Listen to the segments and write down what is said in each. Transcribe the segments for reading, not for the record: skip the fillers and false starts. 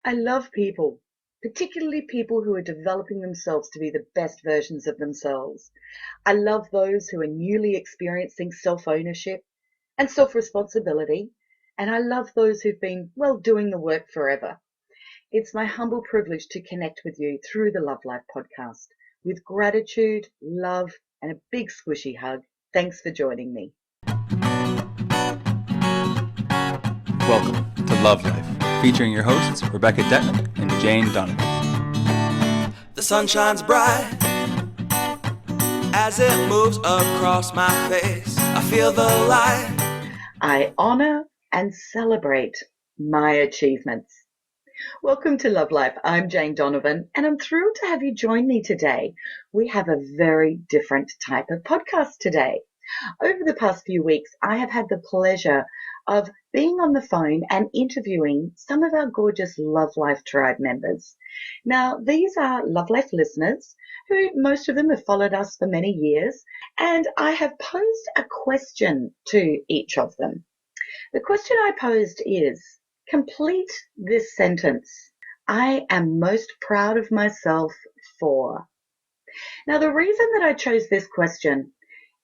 I love people, particularly people who are developing themselves to be the best versions of themselves. I love those who are newly experiencing self-ownership and self-responsibility. And I love those who've been, well, doing the work forever. It's my humble privilege to connect with you through the Love Life podcast with gratitude, love, and a big squishy hug. Thanks for joining me. Welcome to Love Life, featuring your hosts Rebecca Detman and Jane Donovan. The sun shines bright as it moves across my face. I feel the light. I honor and celebrate my achievements. Welcome to Love Life. I'm Jane Donovan, and I'm thrilled to have you join me today. We have a very different type of podcast today. Over the past few weeks, I have had the pleasure of being on the phone and interviewing some of our gorgeous Love Life Tribe members. Now, these are Love Life listeners who most of them have followed us for many years, and I have posed a question to each of them. The question I posed is, complete this sentence. I am most proud of myself for. Now, the reason that I chose this question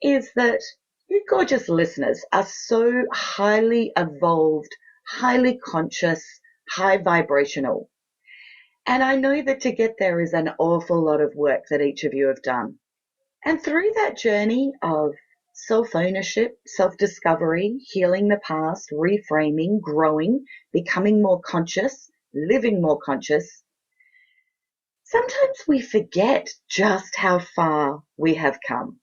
is that you gorgeous listeners are so highly evolved, highly conscious, high vibrational. And I know that to get there is an awful lot of work that each of you have done. And through that journey of self-ownership, self-discovery, healing the past, reframing, growing, becoming more conscious, living more conscious, sometimes we forget just how far we have come.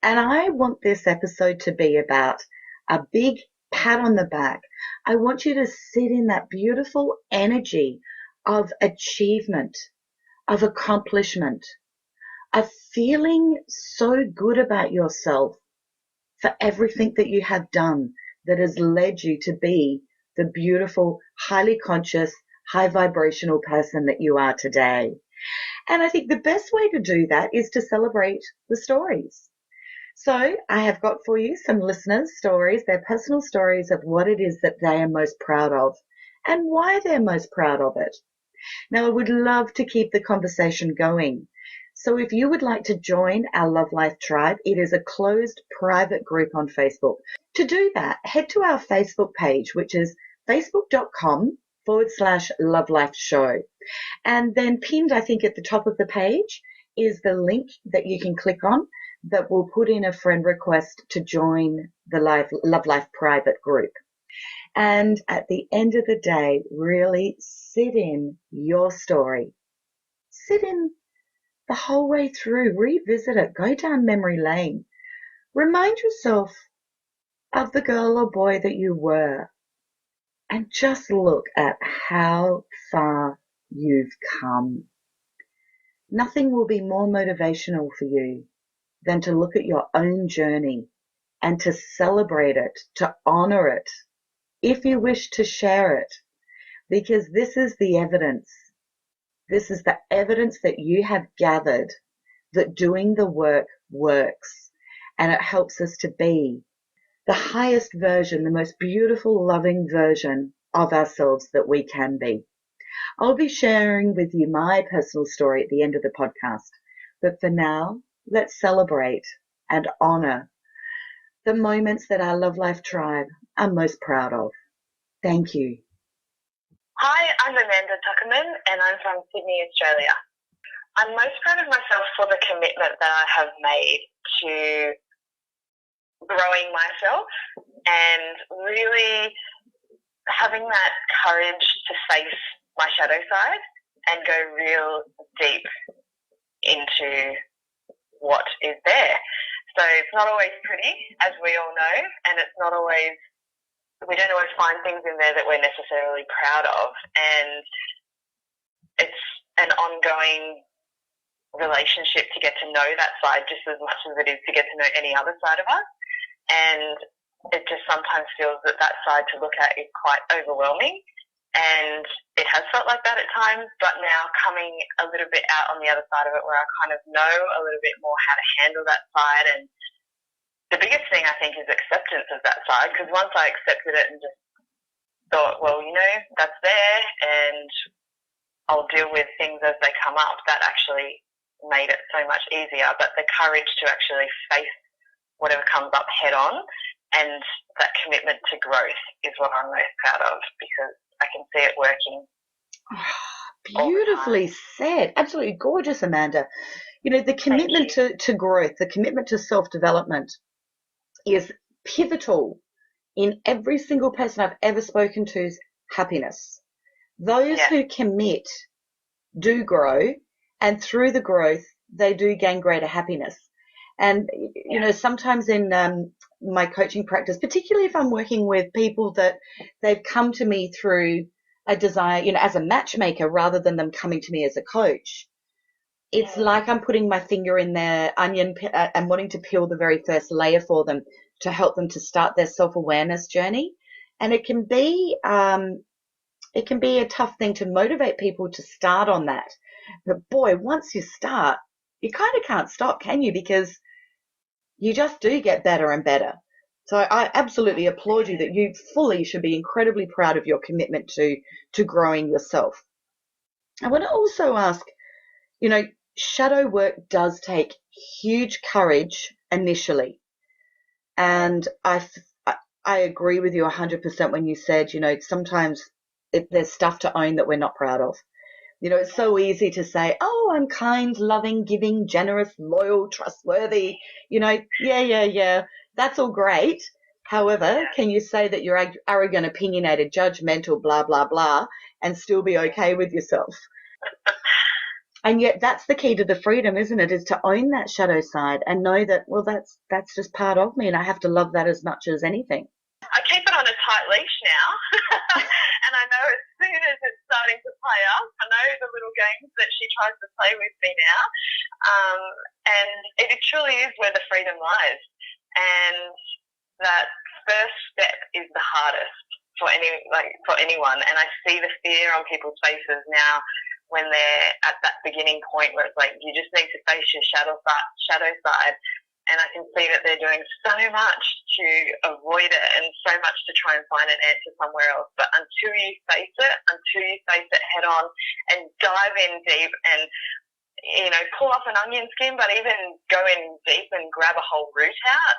And I want this episode to be about a big pat on the back. I want you to sit in that beautiful energy of achievement, of accomplishment, of feeling so good about yourself for everything that you have done that has led you to be the beautiful, highly conscious, high vibrational person that you are today. And I think the best way to do that is to celebrate the stories. So I have got for you some listeners' stories, their personal stories of what it is that they are most proud of and why they're most proud of it. Now, I would love to keep the conversation going. So if you would like to join our Love Life Tribe, it is a closed private group on Facebook. To do that, head to our Facebook page, which is facebook.com/Love Life Show. And then pinned, I think, at the top of the page is the link that you can click on that will put in a friend request to join the Love Life private group. And at the end of the day, really sit in your story. Sit in the whole way through, revisit it, go down memory lane. Remind yourself of the girl or boy that you were and just look at how far you've come. Nothing will be more motivational for you than to look at your own journey and to celebrate it, to honor it, if you wish to share it, because this is the evidence. This is the evidence that you have gathered that doing the work works, and it helps us to be the highest version, the most beautiful, loving version of ourselves that we can be. I'll be sharing with you my personal story at the end of the podcast, but for now, let's celebrate and honor the moments that our Love Life Tribe are most proud of. Thank you. Hi, I'm Amanda Tuckerman and I'm from Sydney, Australia. I'm most proud of myself for the commitment that I have made to growing myself and really having that courage to face my shadow side and go real deep into what is there. So it's not always pretty, as we all know, and it's not always, we don't always find things in there that we're necessarily proud of, and it's an ongoing relationship to get to know that side just as much as it is to get to know any other side of us, and it just sometimes feels that that side to look at is quite overwhelming, and it has felt like that at times, but now coming a little bit out on the other side of it where I kind of know a little bit more how to handle that side. And the biggest thing I think is acceptance of that side, because once I accepted it and just thought, well, that's there and I'll deal with things as they come up. That actually made it so much easier. But the courage to actually face whatever comes up head on and that commitment to growth is what I'm most proud of, because I can see it working. Beautifully said. Absolutely gorgeous, Amanda. The commitment to growth, the commitment to self-development is pivotal in every single person I've ever spoken to's happiness. Those who commit do grow, and through the growth, they do gain greater happiness. And, sometimes in my coaching practice, particularly if I'm working with people that they've come to me through a desire, as a matchmaker rather than them coming to me as a coach, it's like I'm putting my finger in their onion and wanting to peel the very first layer for them to help them to start their self-awareness journey. And it can be a tough thing to motivate people to start on that. But boy, once you start, you kind of can't stop, can you? Because you just do get better and better. So I absolutely applaud you that you fully should be incredibly proud of your commitment to growing yourself. I want to also ask, shadow work does take huge courage initially. And I agree with you 100% when you said, sometimes there's stuff to own that we're not proud of. It's so easy to say, oh, I'm kind, loving, giving, generous, loyal, trustworthy, yeah. That's all great. However, can you say that you're arrogant, opinionated, judgmental, blah, blah, blah, and still be okay with yourself? And yet that's the key to the freedom, isn't it, is to own that shadow side and know that, well, that's just part of me and I have to love that as much as anything. I keep it on a tight leash now, and I know as soon as it's starting to play up, I know the little games that she tries to play with me now, and it truly is where the freedom lies. And that first step is the hardest for anyone, and I see the fear on people's faces now when they're at that beginning point where it's like you just need to face your shadow side. And I can see that they're doing so much to avoid it and so much to try and find an answer somewhere else. But until you face it head on and dive in deep and, pull off an onion skin, but even go in deep and grab a whole root out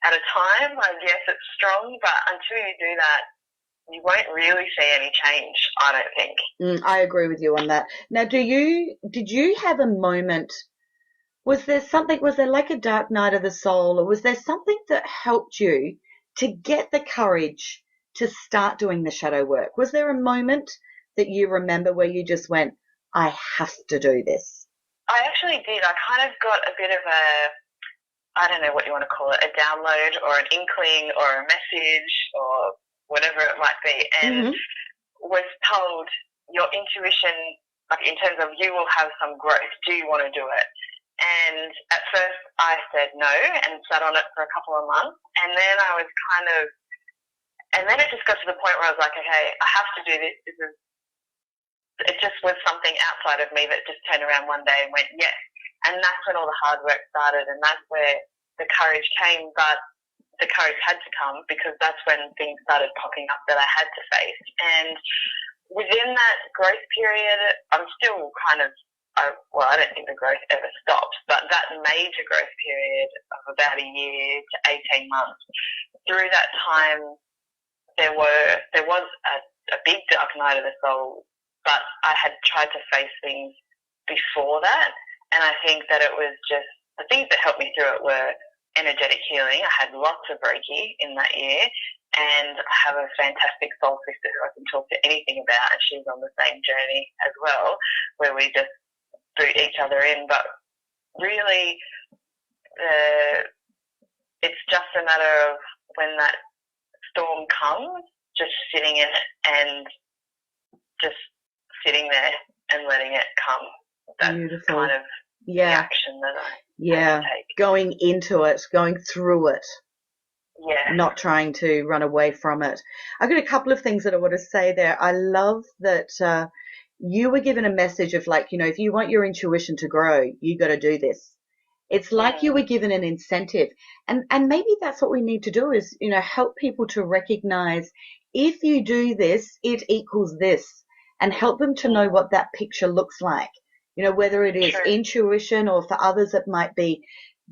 at a time, I guess it's strong. But until you do that, you won't really see any change, I don't think. I agree with you on that. Now, did you have a moment? Was there like a dark night of the soul, or was there something that helped you to get the courage to start doing the shadow work? Was there a moment that you remember where you just went, I have to do this? I actually did. I kind of got a bit of I don't know what you want to call it, a download or an inkling or a message or whatever it might be, and was told your intuition, like in terms of you will have some growth. Do you want to do it? And at first I said no and sat on it for a couple of months. And then and then it just got to the point where I was like, okay, I have to do this. It just was something outside of me that just turned around one day and went, yes. And that's when all the hard work started, and that's where the courage came. But the courage had to come because that's when things started popping up that I had to face. And within that growth period, I'm still kind of, I don't think the growth ever stops, but that major growth period of about a year to 18 months, through that time, there was a big dark night of the soul, but I had tried to face things before that, and I think that it was just, the things that helped me through it were energetic healing. I had lots of Reiki in that year, and I have a fantastic soul sister who I can talk to anything about, and she's on the same journey as well, where we just boot each other in. But really, it's just a matter of when that storm comes, just sitting in it and just sitting there and letting it come. That's Beautiful. Kind of the action that I have to take. Going into it, going through it. Yeah. Not trying to run away from it. I've got a couple of things that I want to say there. I love that you were given a message of like, if you want your intuition to grow, you got to do this. It's like you were given an incentive. And maybe that's what we need to do is, help people to recognize if you do this, it equals this, and help them to know what that picture looks like. You know, whether it is intuition, or for others it might be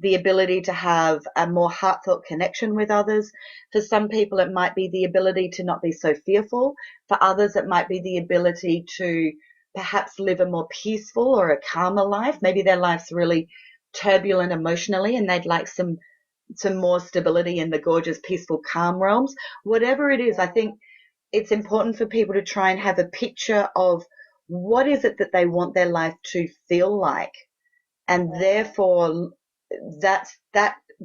the ability to have a more heartfelt connection with others. For some people it might be the ability to not be so fearful. For others it might be the ability to perhaps live a more peaceful or a calmer life. Maybe their life's really turbulent emotionally and they'd like some more stability in the gorgeous, peaceful, calm realms. Whatever it is, I think it's important for people to try and have a picture of what is it that they want their life to feel like. And therefore, that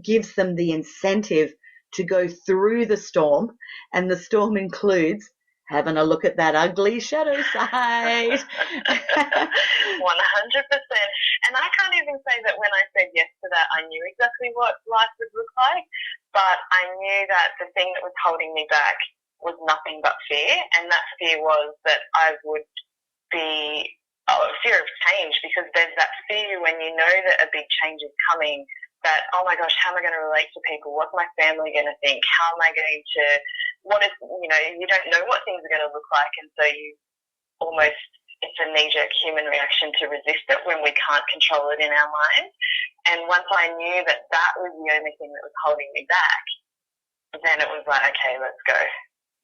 gives them the incentive to go through the storm. And the storm includes having a look at that ugly shadow side. 100%. And I can't even say that when I said yes to that, I knew exactly what life would look like. But I knew that the thing that was holding me back was nothing but fear. And that fear was that I would be fear of change, because there's that fear when you know that a big change is coming, that, oh my gosh, how am I going to relate to people? What's my family going to think? How am I going to, you don't know what things are going to look like. And so you almost, it's a knee-jerk human reaction to resist it when we can't control it in our mind. And once I knew that that was the only thing that was holding me back, then it was like, okay, let's go.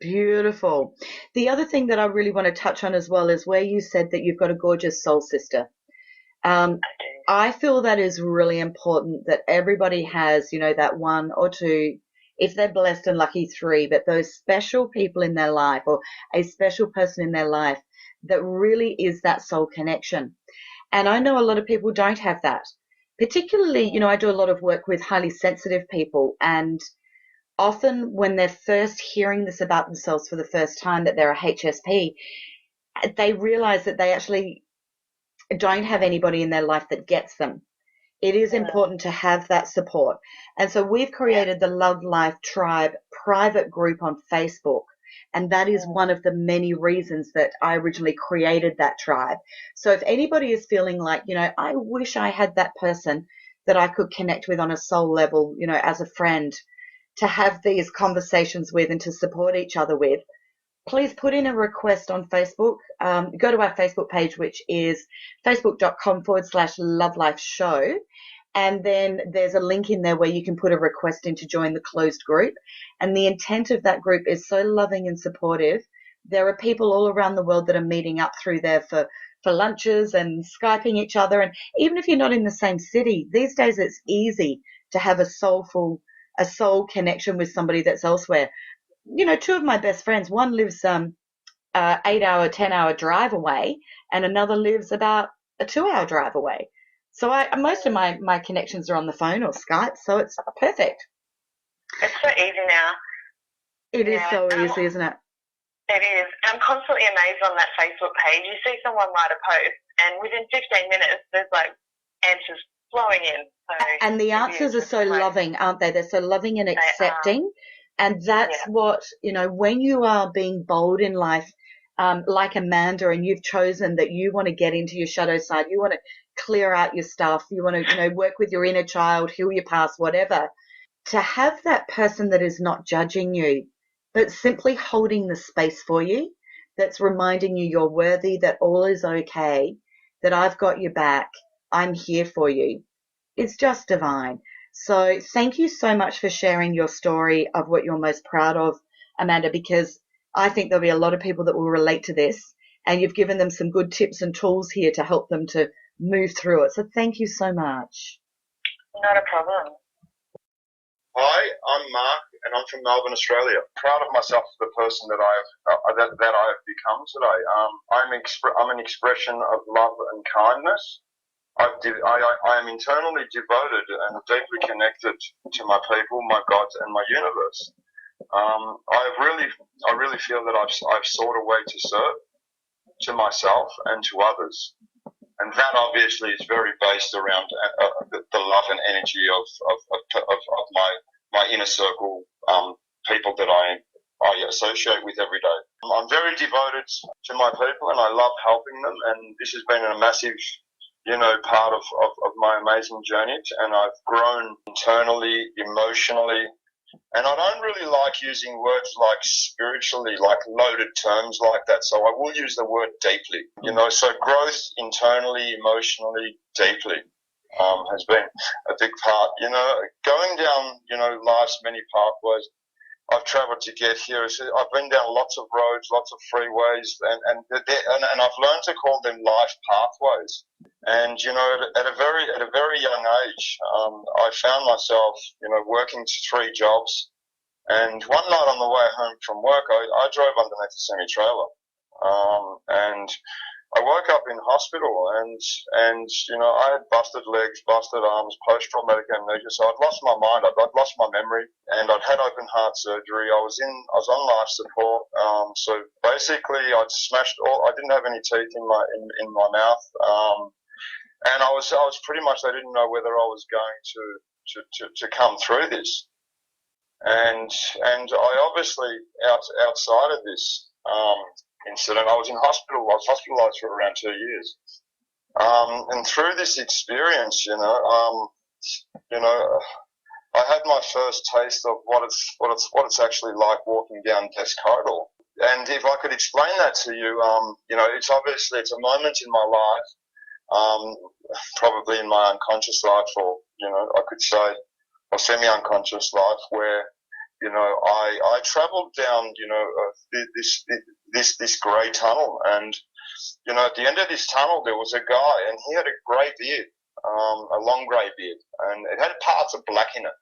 Beautiful. The other thing that I really want to touch on as well is where you said that you've got a gorgeous soul sister. I feel that is really important, that everybody has, that one or two, if they're blessed and lucky, three, but those special people in their life, or a special person in their life that really is that soul connection. And I know a lot of people don't have that. Particularly, I do a lot of work with highly sensitive people, and often when they're first hearing this about themselves for the first time, that they're a HSP, they realize that they actually don't have anybody in their life that gets them. It is important to have that support. And so we've created the Love Life Tribe private group on Facebook. And that is one of the many reasons that I originally created that tribe. So if anybody is feeling like, I wish I had that person that I could connect with on a soul level, as a friend, to have these conversations with and to support each other with, please put in a request on Facebook. Go to our Facebook page, which is facebook.com/lovelifeshow. And then there's a link in there where you can put a request in to join the closed group. And the intent of that group is so loving and supportive. There are people all around the world that are meeting up through there for lunches and Skyping each other. And even if you're not in the same city, these days it's easy to have a soul connection with somebody that's elsewhere. Two of my best friends, one lives 8-hour, 10-hour drive away, and another lives about a 2-hour drive away. So most of my connections are on the phone or Skype, so it's perfect. It's so easy now. It is so easy, isn't it? It is. I'm constantly amazed on that Facebook page. You see someone write a post, and within 15 minutes, there's answers flowing in. So and the answers are so loving, aren't they? They're so loving and accepting. And that's what, when you are being bold in life, like Amanda, and you've chosen that you want to get into your shadow side, you want to clear out your stuff, you want to, work with your inner child, heal your past, whatever, to have that person that is not judging you, but simply holding the space for you, that's reminding you you're worthy, that all is okay, that I've got your back, I'm here for you. It's just divine. So thank you so much for sharing your story of what you're most proud of, Amanda, because I think there'll be a lot of people that will relate to this, and you've given them some good tips and tools here to help them to move through it. So thank you so much. Not a problem. Hi, I'm Mark, and I'm from Melbourne, Australia. Proud of myself for the person that I've become today. I'm an expression of love and kindness. I am internally devoted and deeply connected to my people, my gods, and my universe. I really feel that I've sought a way to serve to myself and to others, and that obviously is very based around the love and energy of my inner circle, people that I associate with every day. I'm very devoted to my people, and I love helping them, and this has been a massive part of my amazing journey, and I've grown internally, emotionally, And I don't really like using words like spiritually, like loaded terms like that. So I will use the word deeply, so growth internally, emotionally, deeply, has been a big part, going down, life's many pathways I've travelled to get here. I've been down lots of roads, lots of freeways, and I've learned to call them life pathways. And at a very young age, I found myself, working 3 jobs. And one night on the way home from work, I drove underneath a semi-trailer, and I woke up in hospital, and I had busted legs, busted arms, post-traumatic amnesia. So I'd lost my mind, I'd lost my memory, and I'd had open heart surgery. I was on life support. So basically, I'd smashed all. I didn't have any teeth in my mouth, and I was pretty much. I didn't know whether I was going to come through this, and I obviously outside of this incident, I was in hospital. I was hospitalised for around 2 years, and through this experience, I had my first taste of what it's actually like walking down death's corridor. And if I could explain that to you, it's a moment in my life, probably in my unconscious life, or I could say, or semi-unconscious life, where I travelled down, this grey tunnel, and at the end of this tunnel there was a guy, and he had a grey beard, a long grey beard, and it had parts of black in it,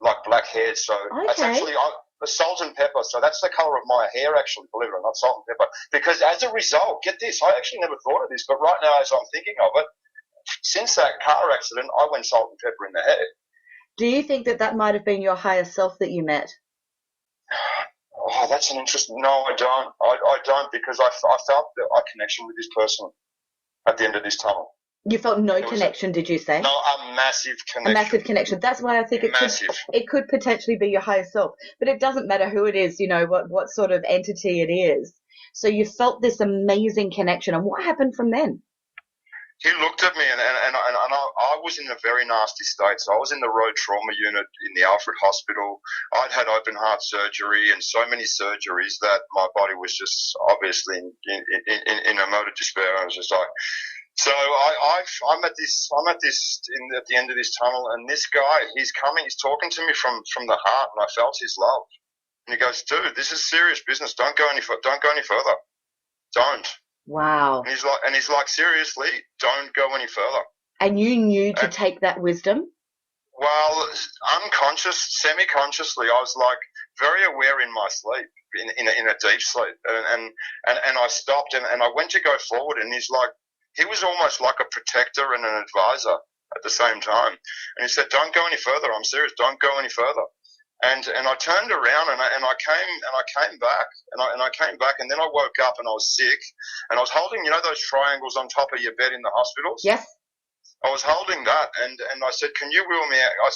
like black hair. So That's actually the salt and pepper. So that's the colour of my hair, actually, believe it or not, salt and pepper. Because as a result, get this, I actually never thought of this, but right now as I'm thinking of it, since that car accident, I went salt and pepper in the head. Do you think that might have been your higher self that you met? Oh, that's an interesting. No, I don't. I don't, because I felt a connection with this person at the end of this tunnel. You felt no connection, did you say? No, a massive connection. A massive connection. That's why I think it could potentially be your higher self. But it doesn't matter who it is, what sort of entity it is. So you felt this amazing connection. And what happened from then? He looked at me, and I was in a very nasty state. So I was in the road trauma unit in the Alfred Hospital. I'd had open heart surgery and so many surgeries that my body was just obviously in a mode of despair. I was just like, so I'm at the end of this tunnel, and this guy, he's talking to me from the heart, and I felt his love. And he goes, dude, this is serious business. Don't go any further. Don't. Wow. And he's like, seriously, don't go any further. And you knew to take that wisdom? Well, semi-consciously, I was like very aware in my sleep, in a deep sleep. And I stopped, and I went to go forward, and he was almost like a protector and an advisor at the same time. And he said, don't go any further. I'm serious. Don't go any further. And I turned around, and I came back, and then I woke up, and I was sick, and I was holding, those triangles on top of your bed in the hospitals? Yes. I was holding that, and I said, can you wheel me out? I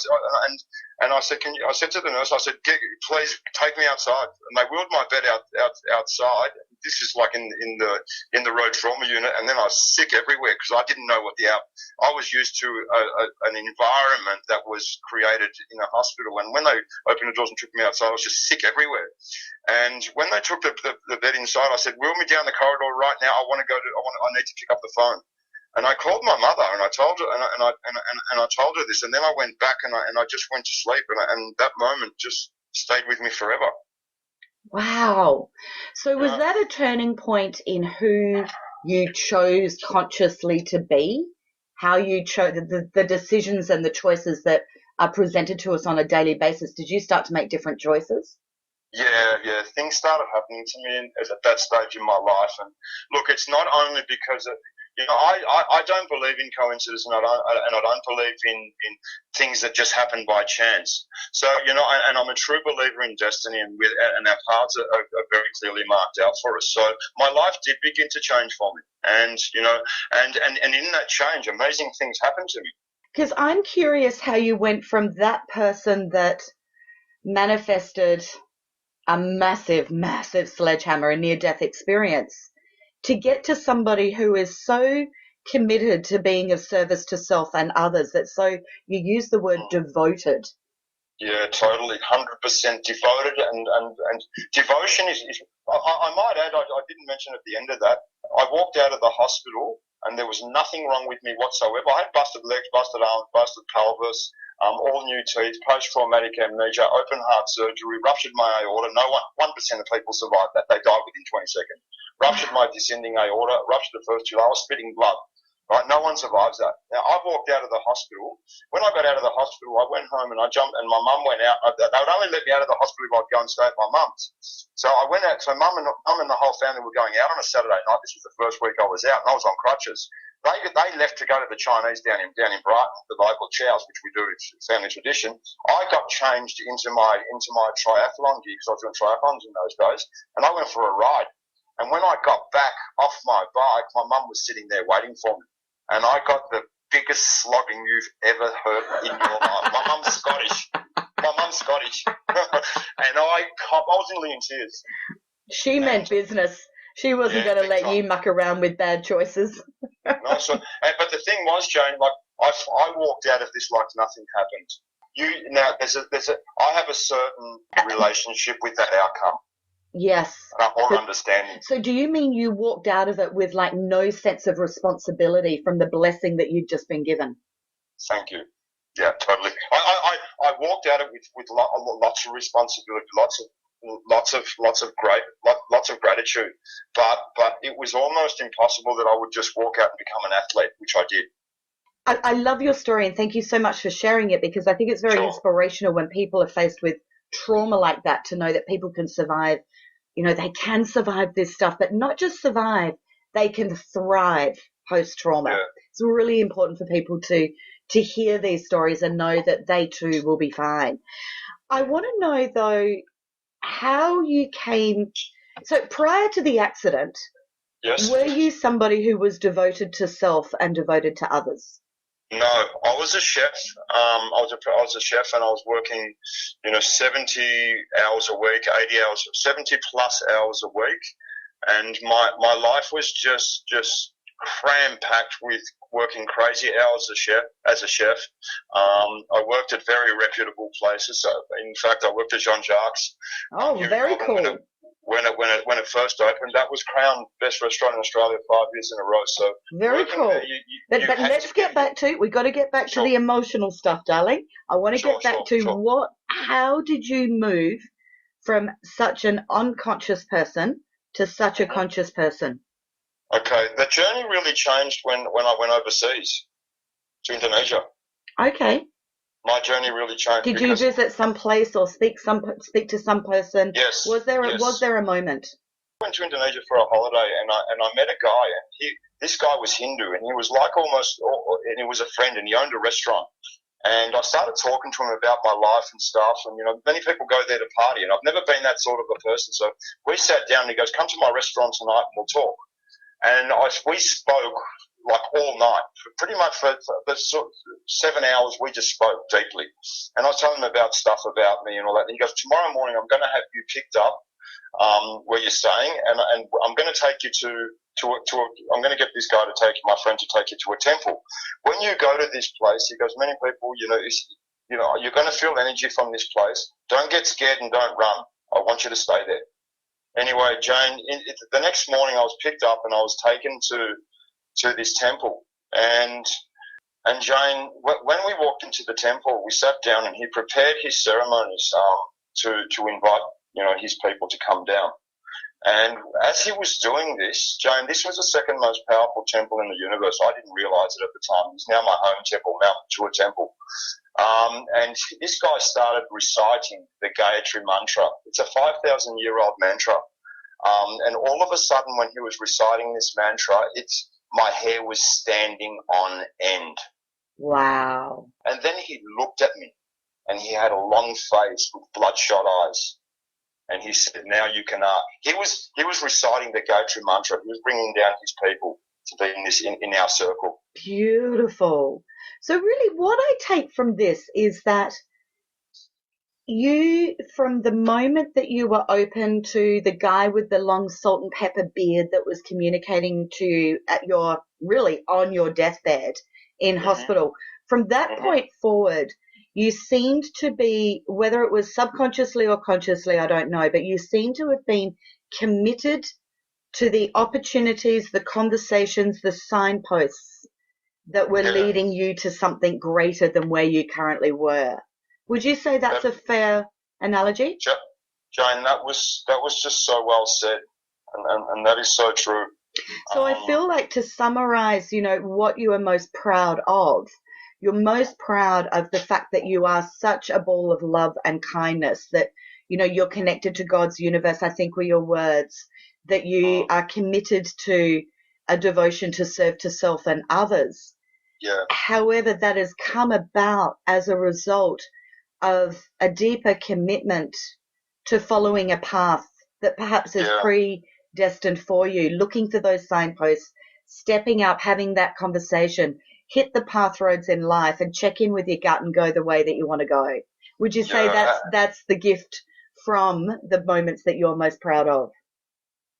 said to the nurse, I said, please take me outside. And they wheeled my bed outside. This is like in the road trauma unit, and then I was sick everywhere because I didn't know I was used to an environment that was created in a hospital, and when they opened the doors and took me outside, I was just sick everywhere. And when they took the bed inside, I said, wheel me down the corridor right now. I need to pick up the phone. And I called my mother, and I told her, and I told her this, and then I went back, and I just went to sleep, and that moment just stayed with me forever. Wow. So was that a turning point in who you chose consciously to be? How you chose the decisions and the choices that are presented to us on a daily basis? Did you start to make different choices? Yeah. Things started happening to me at that stage in my life, and look, it's not only because of, I don't believe in coincidence, and I don't believe in things that just happen by chance. So, and I'm a true believer in destiny, and our paths are very clearly marked out for us. So my life did begin to change for me, and and in that change, amazing things happened to me. Because I'm curious how you went from that person that manifested a massive, massive sledgehammer, a near-death experience, to get to somebody who is so committed to being of service to self and others, that so you use the word devoted. Yeah, totally, 100% devoted, and devotion is I might add, I didn't mention at the end of that, I walked out of the hospital and there was nothing wrong with me whatsoever. I had busted legs, busted arms, busted pelvis, all new teeth, post-traumatic amnesia, open heart surgery, ruptured my aorta. No 1% of people survived that. They died within 20 seconds. Ruptured my descending aorta, ruptured the first two. I was spitting blood. Right, no one survives that. Now, I walked out of the hospital. When I got out of the hospital, I went home and I jumped, and my mum went out. They would only let me out of the hospital if I'd go and stay at my mum's. So I went out. So mum and the whole family were going out on a Saturday night. This was the first week I was out, and I was on crutches. They left to go to the Chinese down in Brighton, the local chows, which we do. It's family tradition. I got changed into my triathlon gear because I was doing triathlons in those days, and I went for a ride. And when I got back off my bike, my mum was sitting there waiting for me. And I got the biggest slogging you've ever heard in your life. My mum's Scottish. And I was nearly in tears. She meant business. She wasn't going to let you muck around with bad choices. No, but the thing was, Jane, like I walked out of this like nothing happened. I have a certain relationship with that outcome. Yes. Or understanding. So do you mean you walked out of it with like no sense of responsibility from the blessing that you'd just been given? Thank you. Yeah, totally. I walked out of it with lots of responsibility, lots of gratitude. But it was almost impossible that I would just walk out and become an athlete, which I did. I love your story, and thank you so much for sharing it, because I think it's very inspirational when people are faced with trauma like that, to know that people can survive. You know, they can survive this stuff, but not just survive, they can thrive post-trauma. Yeah. It's really important for people to hear these stories and know that they too will be fine. I want to know, though, how you came. So prior to the accident, yes, were you somebody who was devoted to self and devoted to others? No, I was a chef. I was a chef, and I was working, 70 hours a week, 80 hours, 70 plus hours a week, and my life was just cram packed with working crazy hours as a chef. I worked at very reputable places. So, in fact, I worked at Jean Jacques. Oh, very cool. When it first opened, that was crowned best restaurant in Australia 5 years in a row. So very cool. But let's get back to, we got to get back to the emotional stuff, darling. I want to get back to how did you move from such an unconscious person to such a conscious person? Okay, the journey really changed when I went overseas to Indonesia. Okay. My journey really changed. Did you visit some place or speak to some person? Yes. Was there a moment? I went to Indonesia for a holiday, and I met a guy, and this guy was Hindu, and he was and he was a friend, and he owned a restaurant. And I started talking to him about my life and stuff, and many people go there to party, and I've never been that sort of a person. So we sat down, and he goes, "Come to my restaurant tonight, and we'll talk." And we spoke like all night, pretty much for the 7 hours. We just spoke deeply, and I was telling him about stuff about me and all that. And he goes, "Tomorrow morning, I'm going to have you picked up where you're staying, and I'm going to take you I'm going to get this guy my friend to take you to a temple. When you go to this place," he goes, "many people, you're going to feel energy from this place. Don't get scared and don't run. I want you to stay there." Anyway, Jane, the next morning I was picked up and I was taken to this temple. And Jane, when we walked into the temple, we sat down and he prepared his ceremonies to invite his people to come down. And as he was doing this, Jane, this was the second most powerful temple in the universe. I didn't realize it at the time. It's now my home temple, Mount Matua Temple. And this guy started reciting the Gayatri Mantra. It's a 5,000-year-old mantra. And all of a sudden, when he was reciting this mantra, my hair was standing on end. Wow. And then he looked at me, and he had a long face with bloodshot eyes. And he said, "Now you can." He was reciting the Gayatri Mantra. He was bringing down his people to be in our circle. Beautiful. So really, what I take from this is that you, from the moment that you were open to the guy with the long salt and pepper beard that was communicating to you on your deathbed in hospital, from that point forward, you seemed to be, whether it was subconsciously or consciously, I don't know, but you seem to have been committed to the opportunities, the conversations, the signposts that were leading you to something greater than where you currently were. Would you say that's a fair analogy? Jane, that was just so well said, and that is so true. So I feel like, to summarize, what you are most proud of, you're most proud of the fact that you are such a ball of love and kindness, that, you're connected to God's universe, I think were your words, that you are committed to a devotion to serve to self and others. Yeah. However, that has come about as a result of a deeper commitment to following a path that perhaps is predestined for you, looking for those signposts, stepping up, having that conversation, hit the path roads in life and check in with your gut and go the way that you want to go. Would you say that's the gift from the moments that you're most proud of?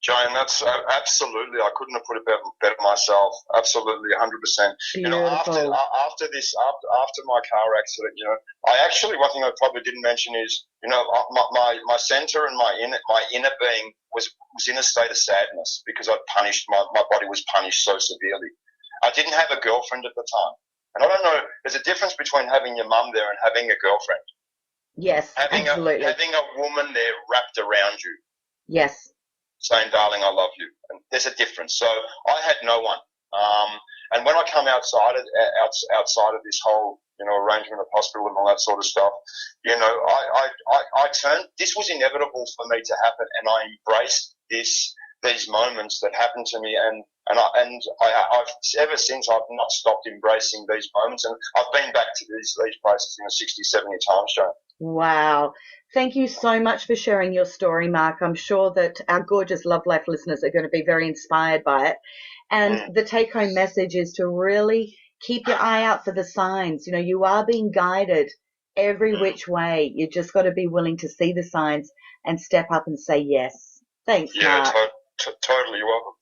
Jane, that's absolutely. I couldn't have put it better myself. Absolutely, 100%. Beautiful. After my car accident, I actually, one thing I probably didn't mention is, my center and my inner being was in a state of sadness because I'd punished my body was punished so severely. I didn't have a girlfriend at the time, and I don't know. There's a difference between having your mum there and having a girlfriend. Yes, absolutely. Having a woman there wrapped around you. Yes. Saying, darling, I love you. And there's a difference. So I had no one. And when I come outside of this whole, arrangement of hospital and all that sort of stuff, I turned, this was inevitable for me to happen. And I embraced these moments that happened to me. And I've ever since, I've not stopped embracing these moments. And I've been back to these places, 60, 70 times, Joan. Wow. Thank you so much for sharing your story, Mark. I'm sure that our gorgeous Love Life listeners are going to be very inspired by it. And the take-home message is to really keep your eye out for the signs. You are being guided every which way. You just got to be willing to see the signs and step up and say yes. Thanks, Mark. Yeah, totally. You're welcome.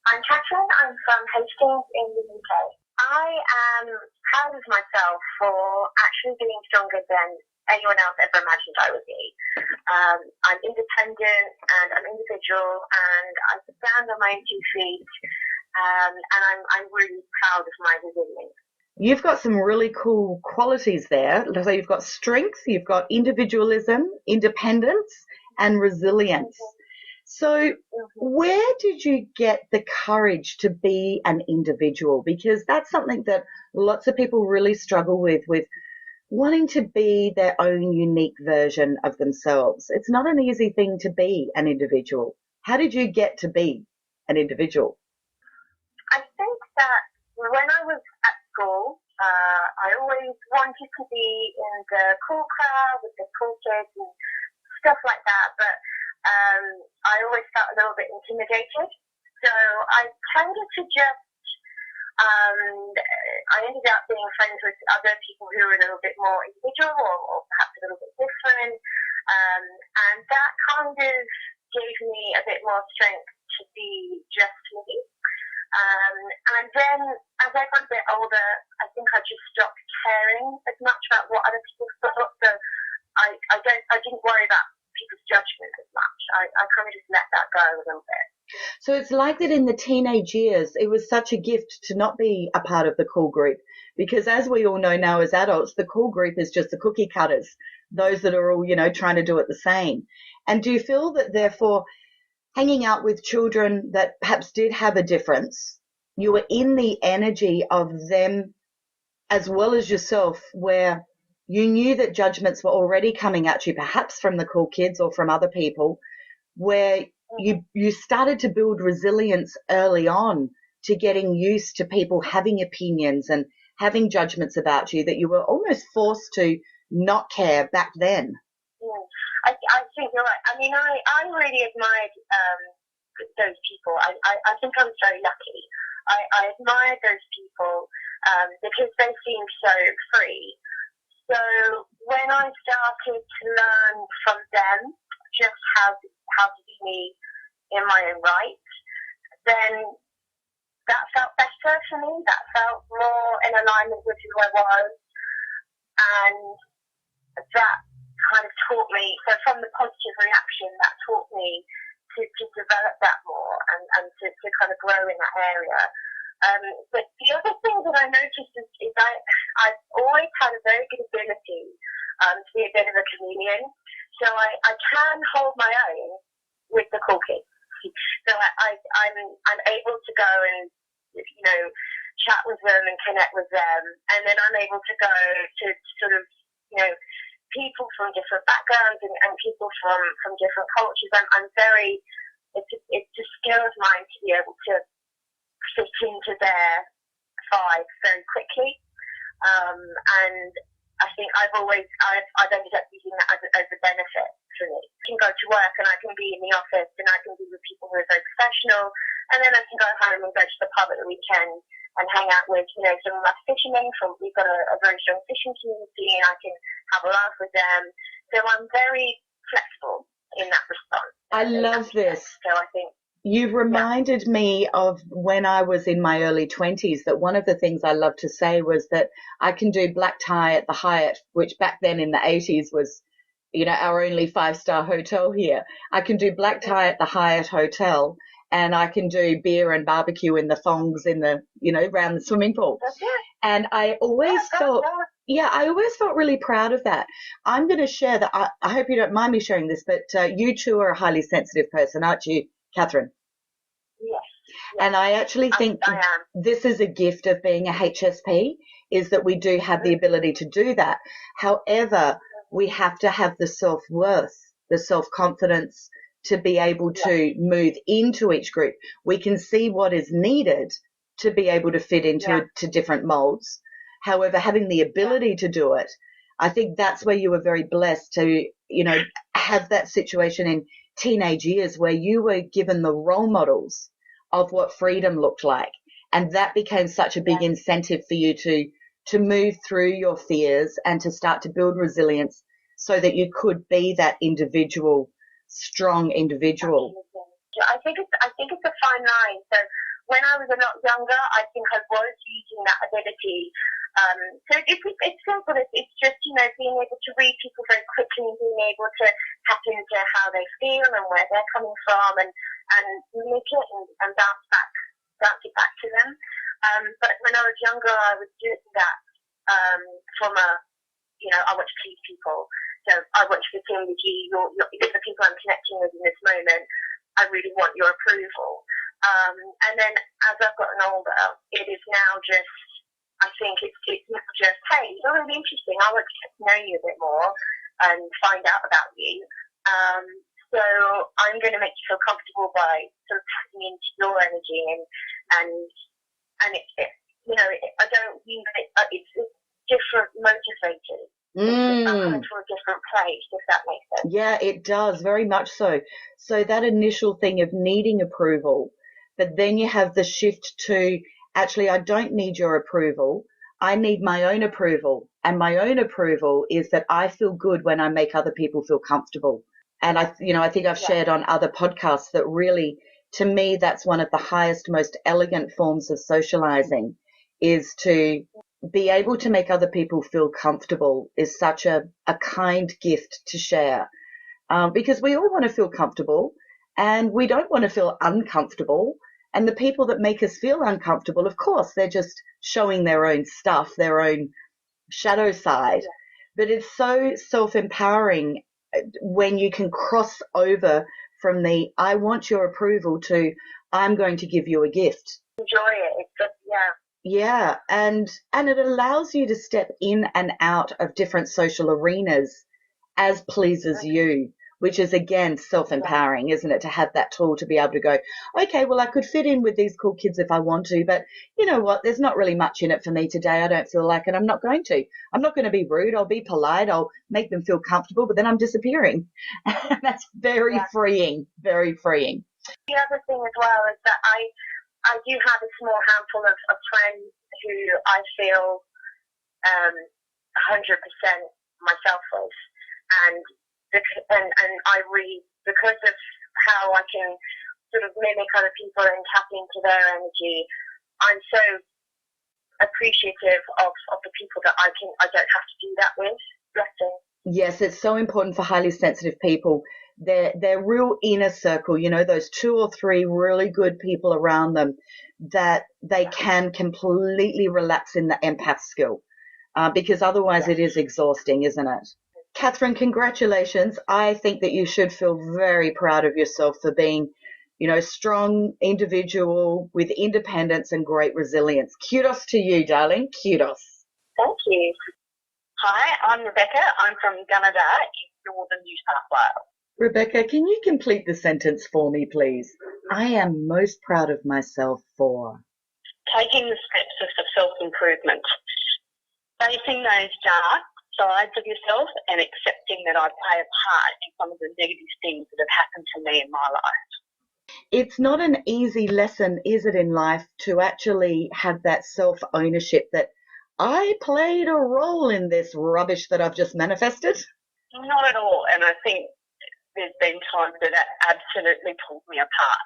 I'm Catherine. I'm from Hastings in the UK. I am proud of myself for actually being stronger than anyone else ever imagined I would be. I'm independent and I'm individual and I stand on my own 2 feet, and I'm really proud of my resilience. You've got some really cool qualities there. So you've got strength, you've got individualism, independence, and resilience. So where did you get the courage to be an individual? Because that's something that lots of people really struggle with wanting to be their own unique version of themselves. It's not an easy thing to be an individual. How did you get to be an individual? I think that when I was at school, I always wanted to be in the cool crowd with the cool kids and stuff like that, but I always felt a little bit intimidated. So I tended to just, I ended up being friends with other people who were a little bit more individual or perhaps a little bit different. And that kind of gave me a bit more strength to be just me. And then as I got a bit older, I think I just stopped caring as much about what other people thought. So I didn't worry about people's judgment as much. I kind of just let that go a little bit. So it's like that in the teenage years, it was such a gift to not be a part of the cool group, because as we all know now as adults, the cool group is just the cookie cutters, those that are all, trying to do it the same. And do you feel that therefore hanging out with children that perhaps did have a difference, you were in the energy of them as well as yourself, where you knew that judgments were already coming at you, perhaps from the cool kids or from other people, where you started to build resilience early on to getting used to people having opinions and having judgments about you, that you were almost forced to not care back then? I think you're right. I mean, I really admired those people. I think I was very lucky. I admired those people because they seemed so free. So when I started to learn from them just how to be me in my own right, then that felt better for me. That felt more in alignment with who I was. And that kind of taught me, so from the positive reaction, that taught me to develop that more and to kind of grow in that area. But the other thing that I noticed is I've always had a very good ability to be a bit of a chameleon. So I can hold my own with the cool kids. So I'm able to go and, chat with them and connect with them. And then I'm able to go to sort of, people from different backgrounds and people from different cultures. It's a skill of mine to be able to fit into their vibe very quickly. And I think I've ended up using that as a benefit for me. I can go to work and I can be in the office and I can be with people who are very professional, and then I can go home and go to the pub at the weekend and hang out with, some of my fishermen. We've got a very strong fishing community, and I can have a laugh with them. So I'm very flexible in that response. I love this. So I think you've reminded me of when I was in my early 20s, that one of the things I loved to say was that I can do black tie at the Hyatt, which back then in the 80s was, our only 5-star hotel here. I can do black tie at the Hyatt Hotel, and I can do beer and barbecue in the thongs in the, around the swimming pool. And I always felt really proud of that. I'm going to share that. I hope you don't mind me sharing this, but you too are a highly sensitive person, aren't you, Catherine? Yes. And I actually think I am. this is a gift of being a HSP, is that we do have the ability to do that. However, we have to have the self-worth, the self-confidence to be able to move into each group. We can see what is needed to be able to fit into to different molds. However, having the ability to do it, I think that's where you were very blessed to, have that situation in teenage years where you were given the role models of what freedom looked like. And that became such a big incentive for you to move through your fears and to start to build resilience so that you could be that individual, strong individual. I think it's a fine line. So when I was a lot younger, I think I was using that ability. So it's simple. It's just, being able to read people very quickly and being able to tap into how they feel and where they're coming from and mimic it and bounce it back to them. But when I was younger, I was doing that from I want to please people. So I want to fit in with you. You're the people I'm connecting with in this moment. I really want your approval. And then as I've gotten older, it is now just, I think it's not just, hey, you're really interesting. I want to get to know you a bit more and find out about you. So I'm going to make you feel comfortable by sort of tapping into your energy and I don't use it. It's different motivators. I'm coming to a different place, if that makes sense. Yeah, it does, very much so. So that initial thing of needing approval, but then you have the shift to, actually, I don't need your approval. I need my own approval. And my own approval is that I feel good when I make other people feel comfortable. And I think I've shared on other podcasts that really, to me, that's one of the highest, most elegant forms of socializing, is to be able to make other people feel comfortable is such a kind gift to share, because we all want to feel comfortable and we don't want to feel uncomfortable. And the people that make us feel uncomfortable, of course, they're just showing their own stuff, their own shadow side. But it's so self-empowering when you can cross over from the I want your approval to I'm going to give you a gift. Enjoy it. It's just, Yeah, and it allows you to step in and out of different social arenas as pleases you, which is, again, self-empowering, isn't it, to have that tool to be able to go, okay, well, I could fit in with these cool kids if I want to, but you know what, there's not really much in it for me today. I don't feel like it. I'm not going to. I'm not going to be rude. I'll be polite. I'll make them feel comfortable, but then I'm disappearing. That's very freeing, very freeing. The other thing as well is that I do have a small handful of friends who I feel 100% myself with, and I read, because of how I can sort of mimic other people and tap into their energy, I'm so appreciative of the people that I don't have to do that with. Blessing. Yes, it's so important for highly sensitive people. Their real inner circle, those 2 or 3 really good people around them, that they can completely relax in the empath skill, because otherwise it is exhausting, isn't it? Catherine, congratulations. I think that you should feel very proud of yourself for being, strong individual with independence and great resilience. Kudos to you, darling. Kudos. Thank you. Hi, I'm Rebecca. I'm from Gunnedah in northern New South Wales. Rebecca, can you complete the sentence for me, please? I am most proud of myself for taking the steps of self-improvement, facing those dark sides of yourself and accepting that I play a part in some of the negative things that have happened to me in my life. It's not an easy lesson, is it, in life, to actually have that self-ownership that I played a role in this rubbish that I've just manifested? Not at all. And I think there's been times that absolutely pulled me apart,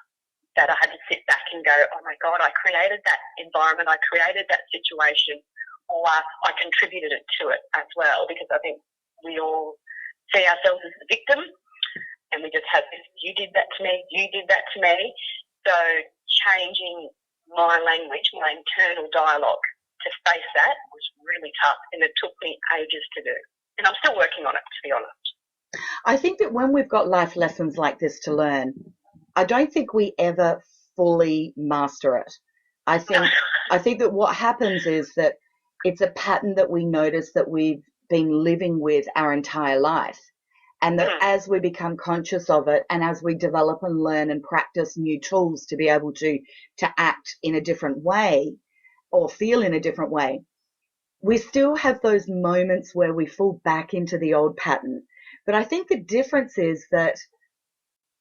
that I had to sit back and go, oh my God, I created that environment, I created that situation, or I contributed to it as well, because I think we all see ourselves as the victim and we just have this, you did that to me, you did that to me. So changing my language, my internal dialogue to face that was really tough, and it took me ages to do. And I'm still working on it, to be honest. I think that when we've got life lessons like this to learn, I don't think we ever fully master it. I think that what happens is that it's a pattern that we notice that we've been living with our entire life. And that as we become conscious of it, and as we develop and learn and practice new tools to be able to act in a different way or feel in a different way, we still have those moments where we fall back into the old pattern. But I think the difference is that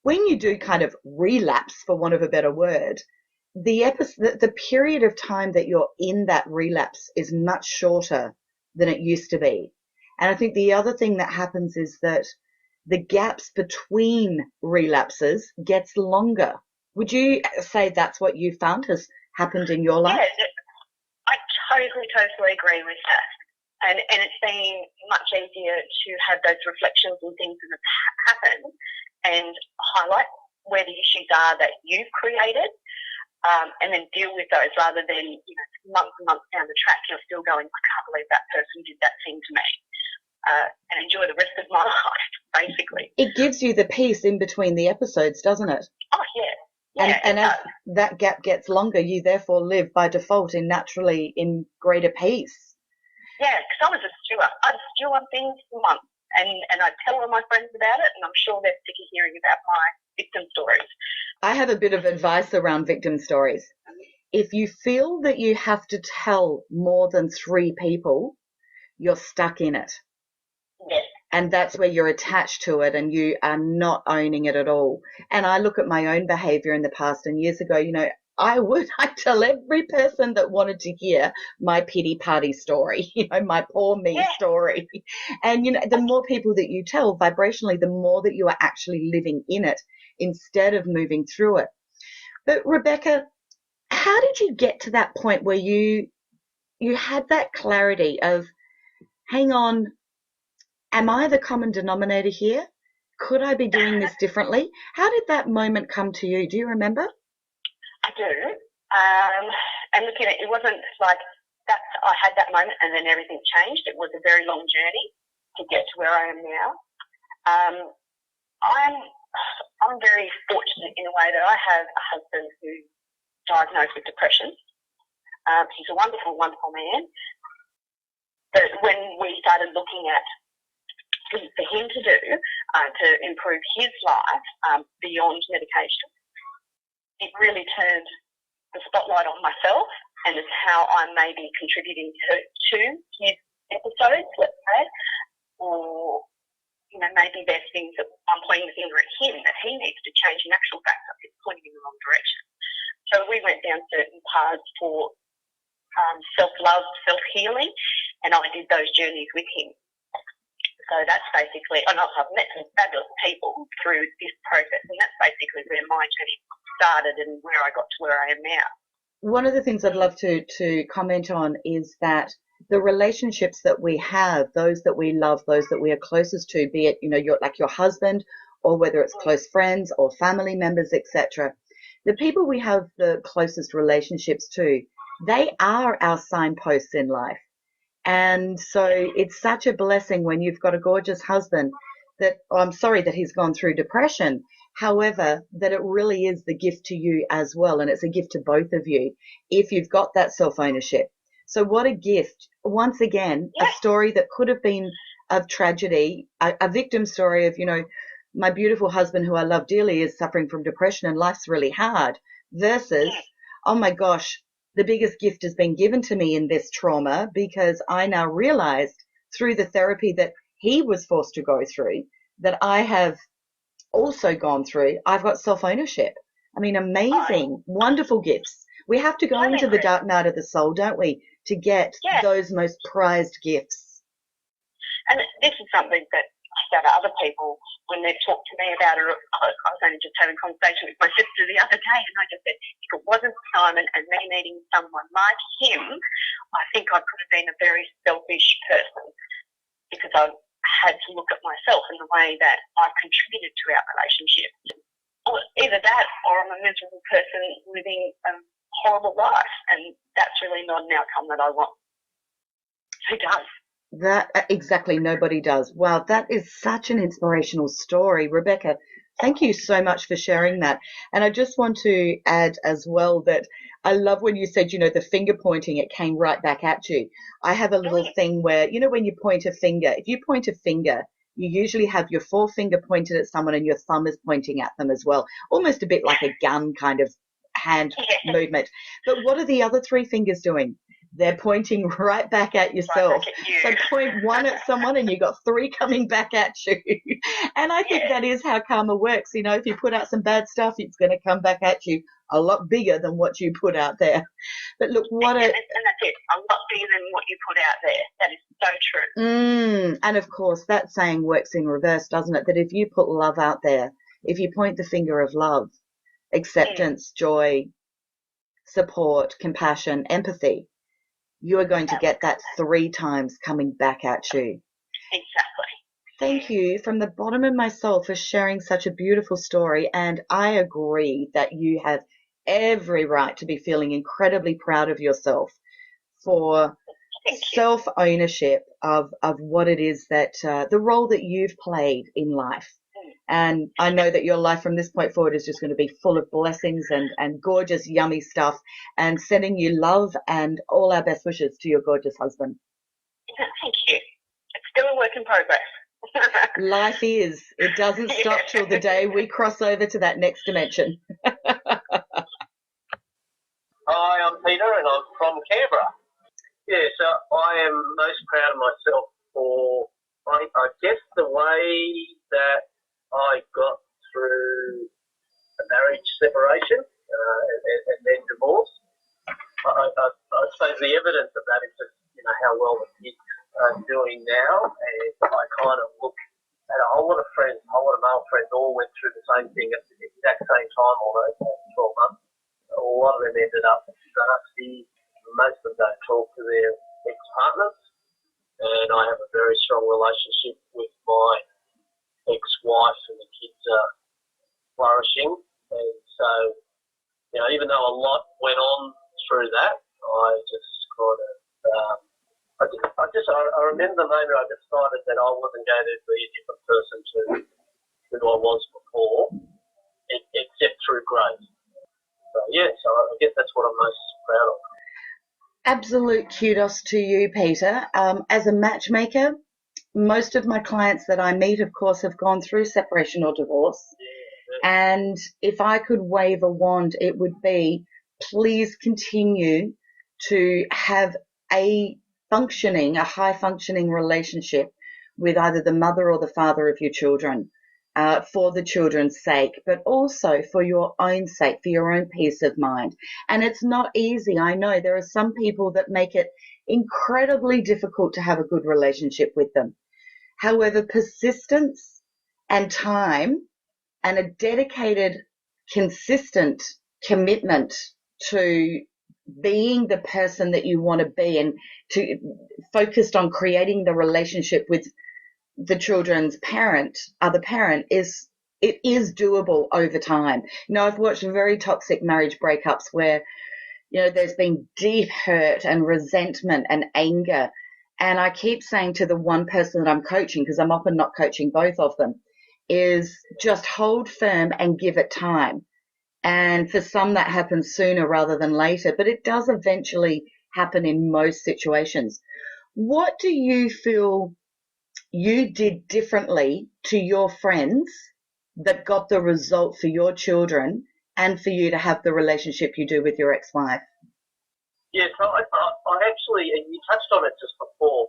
when you do kind of relapse, for want of a better word, the period of time that you're in that relapse is much shorter than it used to be. And I think the other thing that happens is that the gaps between relapses gets longer. Would you say that's what you found has happened in your life? Yeah, I totally agree with that. And it's been much easier to have those reflections and things that have happened and highlight where the issues are that you've created, and then deal with those, rather than months and months down the track you're still going, I can't believe that person did that thing to me, and enjoy the rest of my life, basically. It gives you the peace in between the episodes, doesn't it? Oh, yeah. And as that gap gets longer, you therefore live by default naturally in greater peace. Yeah, because I was a stew. I'd stew on things for months, and I'd tell all my friends about it, and I'm sure they're sick of hearing about my victim stories. I have a bit of advice around victim stories. If you feel that you have to tell more than 3 people, you're stuck in it. Yes. And that's where you're attached to it and you are not owning it at all. And I look at my own behavior in the past, and years ago, I'd tell every person that wanted to hear my pity party story, my poor me story. And, the more people that you tell vibrationally, the more that you are actually living in it instead of moving through it. But Rebecca, how did you get to that point where you had that clarity of, hang on, am I the common denominator here? Could I be doing this differently? How did that moment come to you? Do you remember? I do. And look, it wasn't like that. I had that moment and then everything changed. It was a very long journey to get to where I am now. I'm very fortunate in a way that I have a husband who's diagnosed with depression. He's a wonderful, wonderful man. But when we started looking at things for him to do to improve his life beyond medication, it really turned the spotlight on myself and it's how I may be contributing to his episodes, let's say, or maybe there's things that I'm pointing the finger at him that he needs to change. In actual fact, it's pointing in the wrong direction. So we went down certain paths for self-love, self-healing, and I did those journeys with him. So that's basically, and I've met some fabulous people through this process, and that's basically where my journey started and where I got to where I am now. one of the things I'd love to comment on is that the relationships that we have, those that we love, those that we are closest to, be it, your husband, or whether it's close friends or family members, etc. The people we have the closest relationships to, they are our signposts in life. And so it's such a blessing when you've got a gorgeous husband I'm sorry that he's gone through depression. However, that it really is the gift to you as well. And it's a gift to both of you if you've got that self-ownership. So what a gift. Once again, a story that could have been of tragedy, a victim story of, my beautiful husband who I love dearly is suffering from depression and life's really hard, versus, oh my gosh, the biggest gift has been given to me in this trauma, because I now realized through the therapy that he was forced to go through, that I have also gone through. I've got self-ownership. I mean, amazing, wonderful gifts. We have to go into the dark night of the soul, don't we, to get those most prized gifts. And this is something that I say to other people when they've talked to me about it. I was only just having a conversation with my sister the other day, and I just said, if it wasn't Simon and me needing someone like him, I think I could have been a very selfish person, because I had to look at myself in the way that I contributed to our relationship. Either that, or I'm a miserable person living a horrible life, and that's really not an outcome that I want. Who does? That exactly, nobody does. Wow, that is such an inspirational story. Rebecca, thank you so much for sharing that. And I just want to add as well that I love when you said, the finger pointing, it came right back at you. I have a little thing where, when you point a finger, if you point a finger, you usually have your forefinger pointed at someone and your thumb is pointing at them as well, almost a bit like a gun kind of hand movement. But what are the other three fingers doing? They're pointing right back at yourself. Right back at you. So point one at someone and you've got three coming back at you. And I think that is how karma works. If you put out some bad stuff, it's going to come back at you a lot bigger than what you put out there. But look, and that's it, a lot bigger than what you put out there. That is so true. And of course, that saying works in reverse, doesn't it? That if you put love out there, if you point the finger of love, acceptance, joy, support, compassion, empathy, you are going to get that 3 times coming back at you. Exactly. Thank you from the bottom of my soul for sharing such a beautiful story. And I agree that you have every right to be feeling incredibly proud of yourself for self-ownership of what it is that the role that you've played in life. And I know that your life from this point forward is just going to be full of blessings and gorgeous, yummy stuff, and sending you love and all our best wishes to your gorgeous husband. Thank you. It's still a work in progress. Life is. It doesn't stop till the day we cross over to that next dimension. Hi, I'm Peter and I'm from Canberra. Yeah, so I am most proud of myself for, I guess, the way that I got through a marriage separation and then divorce. I suppose the evidence of that is just, how well the kids are doing now. And I kind of look at a whole lot of friends, a whole lot of male friends all went through the same thing at the exact same time, although 12 months. A lot of them ended up nasty. Most of them don't talk to their ex-partners. And I have a very strong relationship with my ex-wife, and the kids are flourishing. And so, even though a lot went on through that, I just kind of, I remember the moment I decided that I wasn't going to be a different person to who I was before, except through grace. So, so I guess that's what I'm most proud of. Absolute kudos to you, Peter. As a matchmaker, most of my clients that I meet, of course, have gone through separation or divorce. And if I could wave a wand, it would be, please continue to have a high-functioning relationship with either the mother or the father of your children, for the children's sake, but also for your own sake, for your own peace of mind. And it's not easy. I know there are some people that make it incredibly difficult to have a good relationship with them. However, persistence and time and a dedicated, consistent commitment to being the person that you want to be, and to focused on creating the relationship with the children's other parent, is doable over time. I've watched very toxic marriage breakups where, there's been deep hurt and resentment and anger. And I keep saying to the one person that I'm coaching, because I'm often not coaching both of them, is just hold firm and give it time. And for some that happens sooner rather than later, but it does eventually happen in most situations. What do you feel you did differently to your friends that got the result for your children and for you to have the relationship you do with your ex-wife? Yeah, so I actually, and you touched on it just before,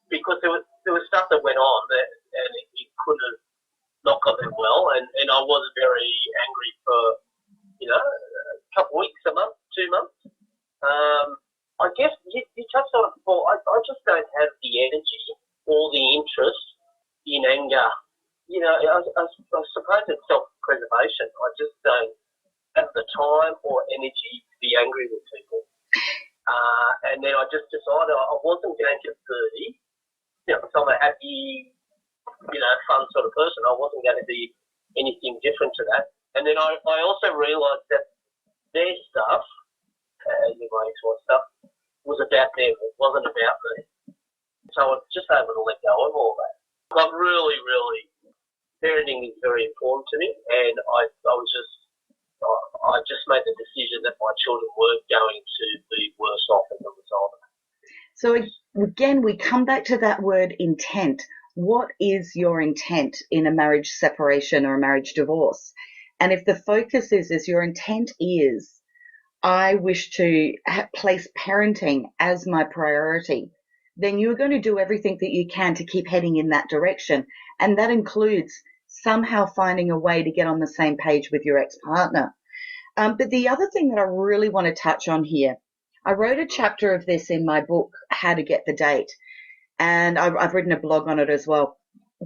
because there was stuff that went on and it could have not gone that well, and I was very angry for, a couple of weeks, a month, 2 months. I guess you touched on it before. I just don't have the energy or the interest in anger. I suppose it's self-preservation. I just don't have the time or energy to be angry with people. And then I just decided I wasn't going to be, so I'm a happy, fun sort of person. I wasn't going to be anything different to that. And then I also realised that their stuff, my ex-wife stuff, was about them. It wasn't about me. So I was just able to let go of all that. But really, parenting is very important to me, and I just made the decision that my children weren't going to be worse off as a result of it. So again, we come back to that word intent. What is your intent in a marriage separation or a marriage divorce? And if the focus is your intent is, I wish to place parenting as my priority, then you're going to do everything that you can to keep heading in that direction. And that includes somehow finding a way to get on the same page with your ex-partner. But the other thing that I really want to touch on here, I wrote a chapter of this in my book, How to Get the Date, and I've written a blog on it as well.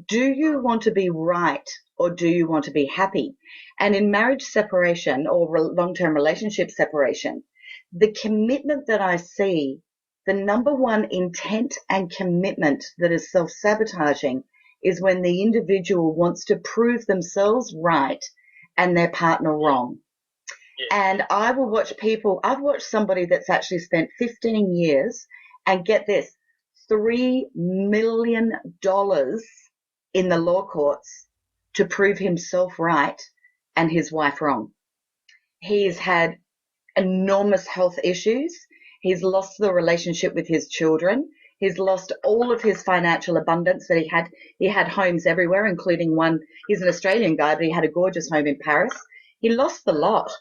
Do you want to be right or do you want to be happy? And in marriage separation or long-term relationship separation, the commitment that I see, the number one intent and commitment that is self-sabotaging is when the individual wants to prove themselves right and their partner wrong. And I will watch people, I've watched somebody that's actually spent 15 years and get this, $3 million in the law courts to prove himself right and his wife wrong. He's had enormous health issues. He's lost the relationship with his children. He's lost all of his financial abundance that he had. He had homes everywhere, including one. He's an Australian guy, but he had a gorgeous home in Paris. He lost the lot.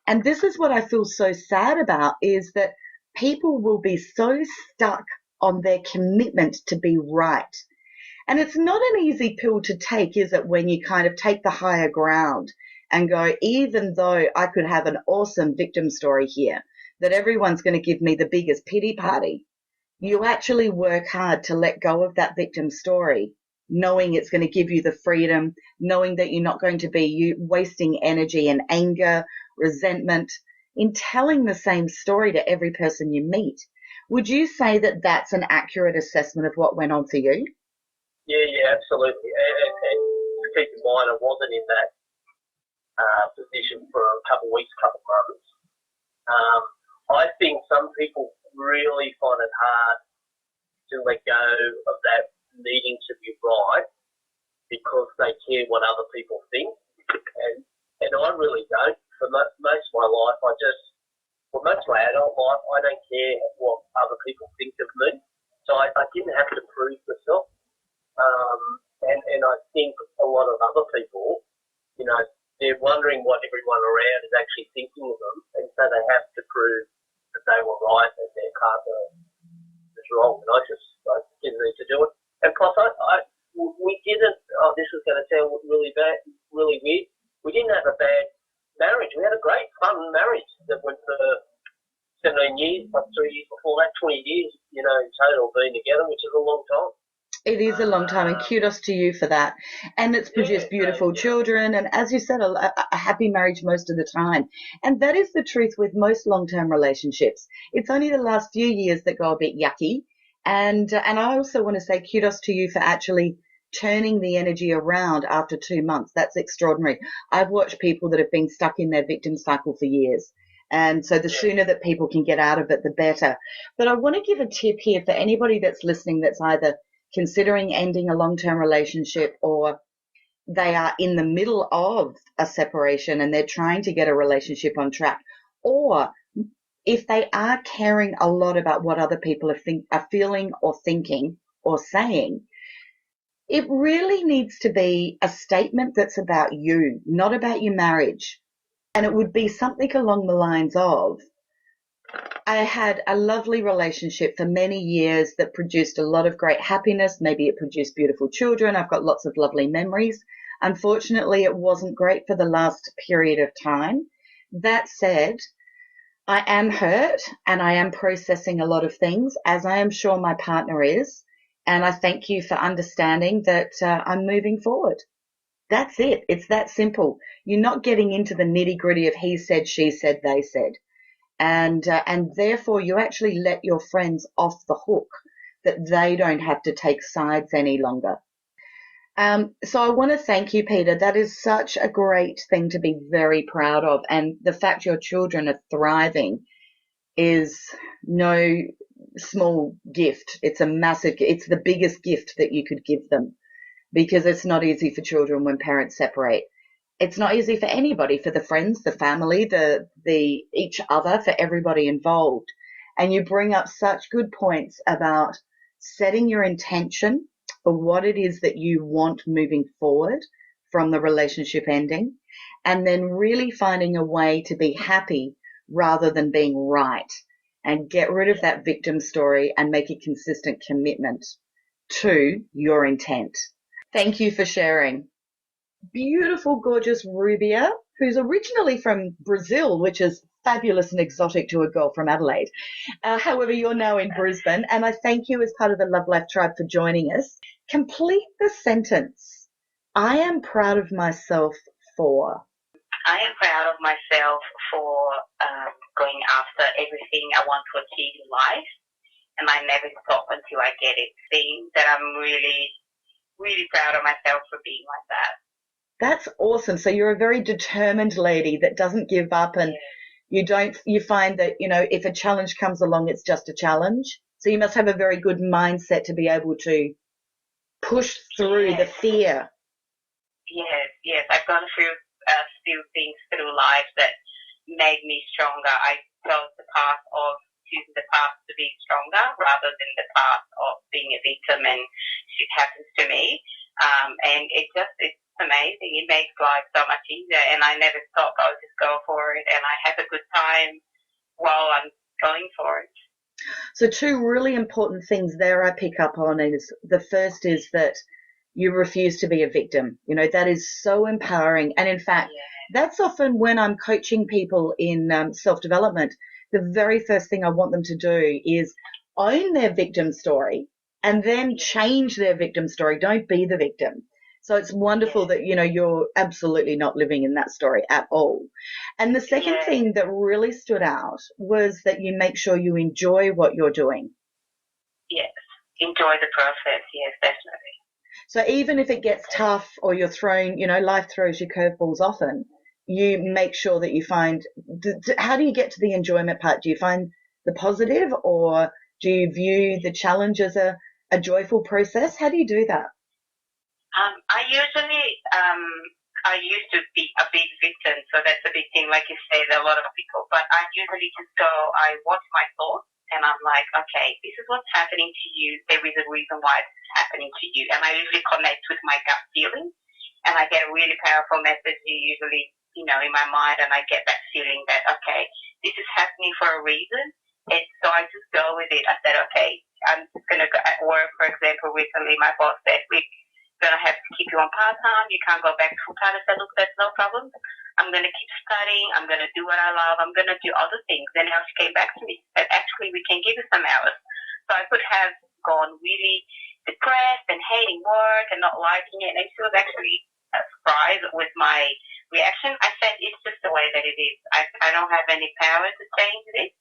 And this is what I feel so sad about, is that people will be so stuck on their commitment to be right. And it's not an easy pill to take, is it, when you kind of take the higher ground and go, even though I could have an awesome victim story here, that everyone's going to give me the biggest pity party, you actually work hard to let go of that victim story, knowing it's going to give you the freedom, knowing that you're not going to be wasting energy and anger, resentment in telling the same story to every person you meet. Would you say that that's an accurate assessment of what went on for you? Yeah, absolutely. And to keep in mind, I wasn't in that position for a couple of weeks, couple of months. I think some people really find it hard to let go of that needing to be right because they care what other people think. And I really don't. For most of my life, most of my adult life, I don't care what other people think of me. So I didn't have to prove myself. And I think a lot of other people, they're wondering what everyone around is actually thinking of them, and so they have to prove that they were right and their partner is wrong. And I didn't need to do it. And plus, we didn't. Oh, this is going to sound really bad, really weird. We didn't have a bad marriage. We had a great, fun marriage that went for 17 years, plus 3 years before that, 20 years, in total being together, which is a long time. It is a long time, and kudos to you for that. And it's produced beautiful children, and as you said, a happy marriage most of the time. And that is the truth with most long-term relationships. It's only the last few years that go a bit yucky. And I also want to say kudos to you for actually turning the energy around after 2 months. That's extraordinary. I've watched people that have been stuck in their victim cycle for years. And so the sooner that people can get out of it, the better. But I want to give a tip here for anybody that's listening that's either considering ending a long-term relationship, or they are in the middle of a separation and they're trying to get a relationship on track, or if they are caring a lot about what other people are feeling or thinking or saying, it really needs to be a statement that's about you, not about your marriage. And it would be something along the lines of, I had a lovely relationship for many years that produced a lot of great happiness. Maybe it produced beautiful children. I've got lots of lovely memories. Unfortunately, it wasn't great for the last period of time. That said, I am hurt and I am processing a lot of things, as I am sure my partner is. And I thank you for understanding that I'm moving forward. That's it. It's that simple. You're not getting into the nitty-gritty of he said, she said, they said. And therefore you actually let your friends off the hook, that they don't have to take sides any longer. So I want to thank you, Peter. That is such a great thing to be very proud of. And the fact your children are thriving is no small gift. It's a massive, it's the biggest gift that you could give them, because it's not easy for children when parents separate. It's not easy for anybody, for the friends, the family, the each other, for everybody involved. And you bring up such good points about setting your intention for what it is that you want moving forward from the relationship ending, and then really finding a way to be happy rather than being right, and get rid of that victim story and make a consistent commitment to your intent. Thank you for sharing. Beautiful, gorgeous Rubia, who's originally from Brazil, which is fabulous and exotic to a girl from Adelaide. However, you're now in Brisbane, and I thank you as part of the Love Life Tribe for joining us. Complete the sentence. I am proud of myself for. I am proud of myself for going after everything I want to achieve in life, and I never stop until I get it. Seeing that I'm really, really proud of myself for being like that. That's awesome. So you're a very determined lady that doesn't give up, and you find that, if a challenge comes along, it's just a challenge. So you must have a very good mindset to be able to push through the fear. Yes. I've gone through a few things through life that made me stronger. I chose the path of choosing the path to be stronger rather than the path of being a victim and shit happens to me. And it's amazing. It makes life so much easier, and I never stop. I'll just go for it, and I have a good time while I'm going for it. So 2 really important things there I pick up on is, the first is that you refuse to be a victim. That is so empowering. And in fact, that's often when I'm coaching people in self-development, the very first thing I want them to do is own their victim story and then change their victim story. Don't be the victim. So it's wonderful that, you're absolutely not living in that story at all. And the second thing that really stood out was that you make sure you enjoy what you're doing. Yes, enjoy the process. Yes, definitely. So even if it gets tough or you're thrown, life throws you curveballs often, you make sure that you find, how do you get to the enjoyment part? Do you find the positive, or do you view the challenge as a joyful process? How do you do that? I used to be a big victim, so that's a big thing, like you said, a lot of people. But I usually just go, I watch my thoughts, and I'm like, okay, this is what's happening to you. There is a reason why this is happening to you. And I usually connect with my gut feeling, and I get a really powerful message usually, in my mind, and I get that feeling that, okay, this is happening for a reason. And so I just go with it. I said, okay, I'm just going to go at work, for example. Recently, my boss said, we're going to have to keep you on part-time. You can't go back to full-time. I said, look, that's no problem. I'm going to keep studying. I'm going to do what I love. I'm going to do other things. Then she came back to me and said, actually, we can give you some hours. So I could have gone really depressed and hating work and not liking it. And she was actually surprised with my reaction. I said, it's just the way that it is. I don't have any power to change this.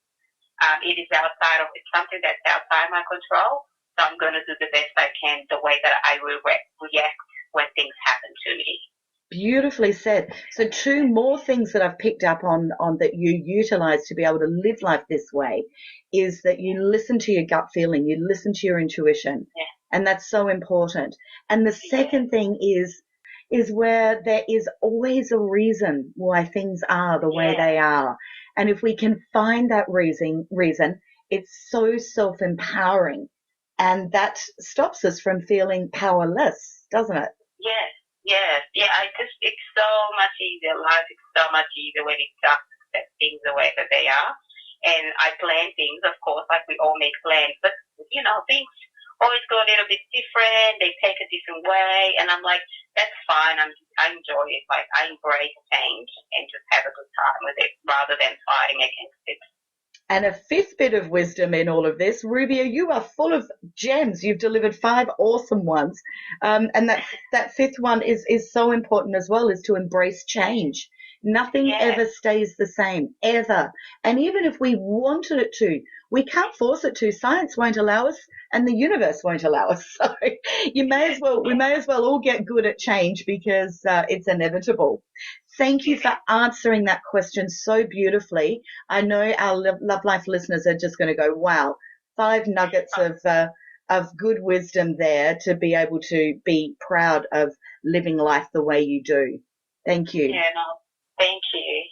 It is it's something that's outside my control. So I'm going to do the best I can the way that I will react when things happen to me. Beautifully said. So 2 more things that I've picked up on that you utilize to be able to live life this way is that you listen to your gut feeling, you listen to your intuition. Yeah. And that's so important. And the second thing is where there is always a reason why things are the way they are. And if we can find that reason, it's so self-empowering. And that stops us from feeling powerless, doesn't it? Yes. It's so much easier. Life is so much easier when you just accept things the way that they are. And I plan things, of course, like we all make plans. But, things always go a little bit different. They take a different way. And I'm like, that's fine. I enjoy it. Like, I embrace change and just have a good time with it rather than fighting against it. And a 5th bit of wisdom in all of this, Rubia, you are full of gems. You've delivered 5 awesome ones. And that 5th one is so important as well, is to embrace change. Nothing ever stays the same, ever. And even if we wanted it to, we can't force it to. Science won't allow us and the universe won't allow us. So we may as well all get good at change because it's inevitable. Thank you for answering that question so beautifully. I know our Love Life listeners are just going to go, wow, 5 nuggets of good wisdom there to be able to be proud of living life the way you do. Thank you. Yeah, no, thank you.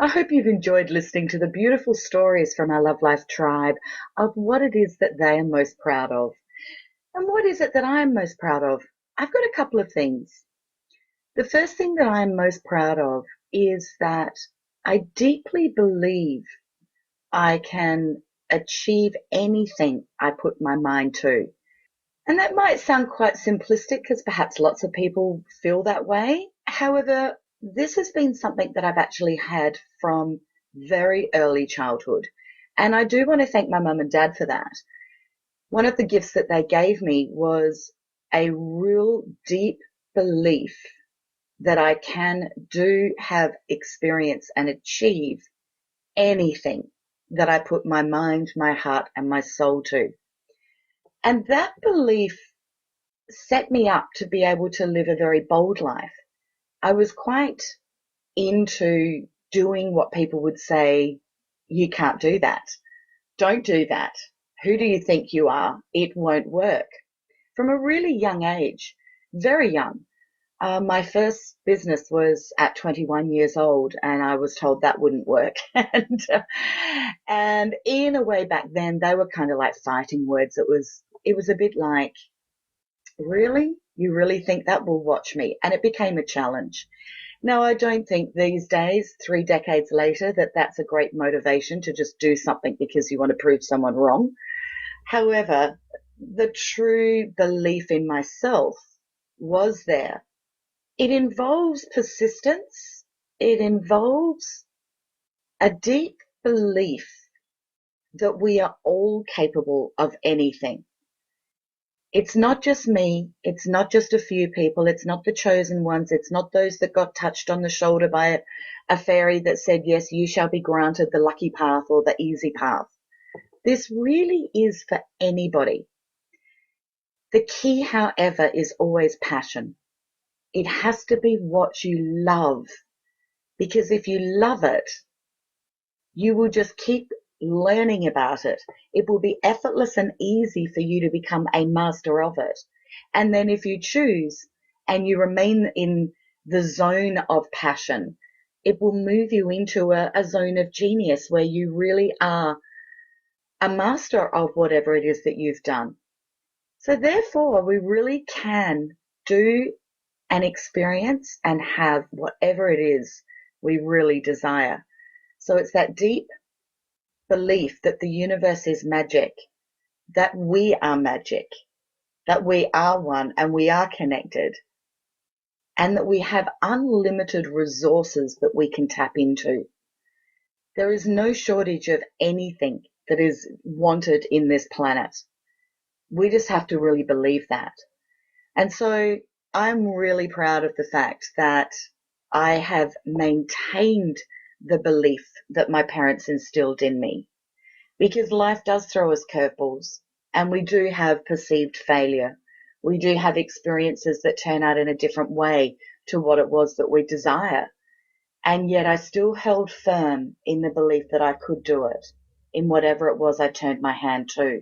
I hope you've enjoyed listening to the beautiful stories from our Love Life tribe of what it is that they are most proud of. And what is it that I am most proud of? I've got a couple of things. The first thing that I'm most proud of is that I deeply believe I can achieve anything I put my mind to. And that might sound quite simplistic because perhaps lots of people feel that way. However, this has been something that I've actually had from very early childhood. And I do want to thank my mum and dad for that. One of the gifts that they gave me was a real deep belief that I can have experience and achieve anything that I put my mind, my heart, and my soul to. And that belief set me up to be able to live a very bold life. I was quite into doing what people would say, you can't do that. Don't do that. Who do you think you are? It won't work. From a really young age, very young. My first business was at 21 years old, and I was told that wouldn't work. And in a way back then, they were kind of like fighting words. It was a bit like, really? You really think that will watch me? And it became a challenge. Now, I don't think these days, 3 decades later, that that's a great motivation to just do something because you want to prove someone wrong. However, the true belief in myself was there. It involves persistence. It involves a deep belief that we are all capable of anything. It's not just me. It's not just a few people. It's not the chosen ones. It's not those that got touched on the shoulder by a fairy that said, yes, you shall be granted the lucky path or the easy path. This really is for anybody. The key, however, is always passion. It has to be what you love, because if you love it, you will just keep learning about it. It will be effortless and easy for you to become a master of it. And then if you choose and you remain in the zone of passion, it will move you into a zone of genius where you really are a master of whatever it is that you've done. So therefore, we really can do an experience and have whatever it is we really desire. So it's that deep belief that the universe is magic, that we are magic, that we are one and we are connected, and that we have unlimited resources that we can tap into. There is no shortage of anything that is wanted in this planet. We just have to really believe that. And so I'm really proud of the fact that I have maintained the belief that my parents instilled in me, because life does throw us curveballs, and we do have perceived failure. We do have experiences that turn out in a different way to what it was that we desire. And yet I still held firm in the belief that I could do it in whatever it was I turned my hand to.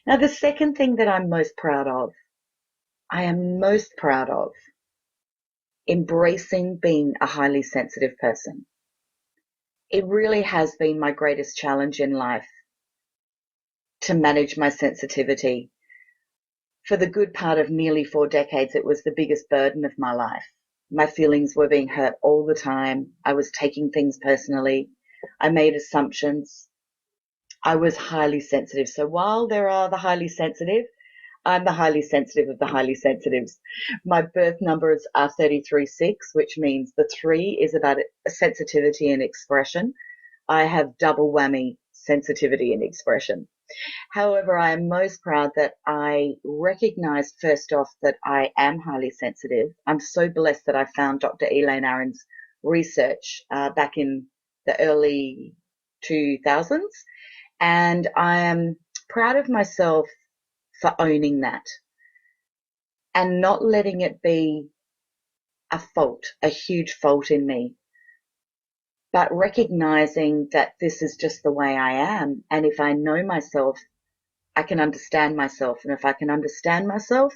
Now, the second thing that I'm most proud of, I am most proud of embracing being a highly sensitive person. It really has been my greatest challenge in life to manage my sensitivity. For the good part of nearly 4 decades, it was the biggest burden of my life. My feelings were being hurt all the time. I was taking things personally. I made assumptions. I was highly sensitive. So while there are the highly sensitive, I'm the highly sensitive of the highly sensitives. My birth numbers are 33-6, which means the 3 is about sensitivity and expression. I have double whammy sensitivity and expression. However, I am most proud that I recognized first off that I am highly sensitive. I'm so blessed that I found Dr. Elaine Aron's research back in the early 2000s. And I am proud of myself for owning that and not letting it be a fault, a huge fault in me, but recognizing that this is just the way I am. And if I know myself, I can understand myself. And if I can understand myself,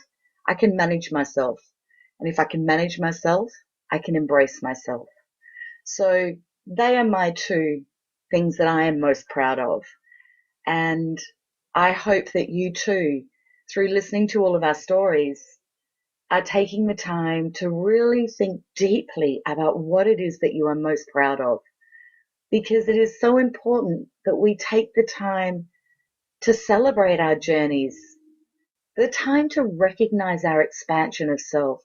I can manage myself. And if I can manage myself, I can embrace myself. So they are my 2 things that I am most proud of. And I hope that you too, through listening to all of our stories, are taking the time to really think deeply about what it is that you are most proud of. Because it is so important that we take the time to celebrate our journeys, the time to recognize our expansion of self.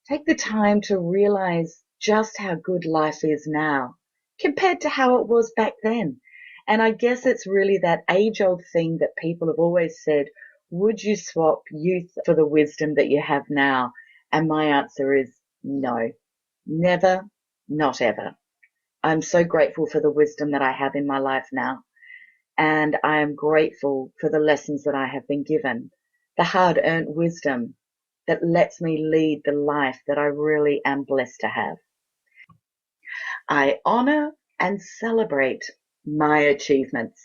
Take the time to realize just how good life is now compared to how it was back then. And I guess it's really that age-old thing that people have always said, would you swap youth for the wisdom that you have now? And my answer is no, never, not ever. I'm so grateful for the wisdom that I have in my life now. And I am grateful for the lessons that I have been given, the hard-earned wisdom that lets me lead the life that I really am blessed to have. I honor and celebrate my achievements.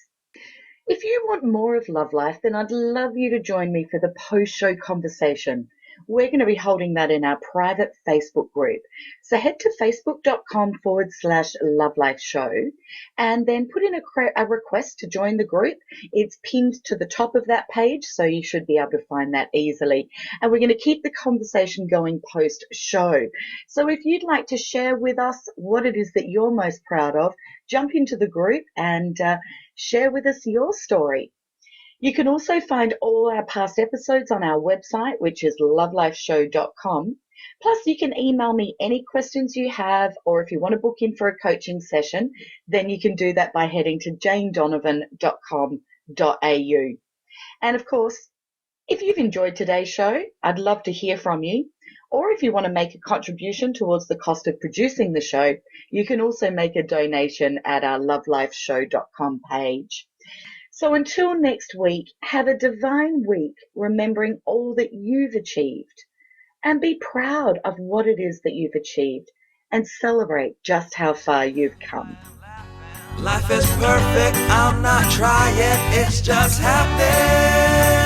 If you want more of Love Life, then I'd love you to join me for the post-show conversation. We're going to be holding that in our private Facebook group. So head to facebook.com/lovelifeshow and then put in a request to join the group. It's pinned to the top of that page, so you should be able to find that easily. And we're going to keep the conversation going post-show. So if you'd like to share with us what it is that you're most proud of, jump into the group and share with us your story. You can also find all our past episodes on our website, which is lovelifeshow.com. Plus, you can email me any questions you have, or if you want to book in for a coaching session, then you can do that by heading to janedonovan.com.au. And of course, if you've enjoyed today's show, I'd love to hear from you. Or if you want to make a contribution towards the cost of producing the show, you can also make a donation at our lovelifeshow.com page. So until next week, have a divine week, remembering all that you've achieved, and be proud of what it is that you've achieved and celebrate just how far you've come. Life is perfect, I'm not trying, it's just happening.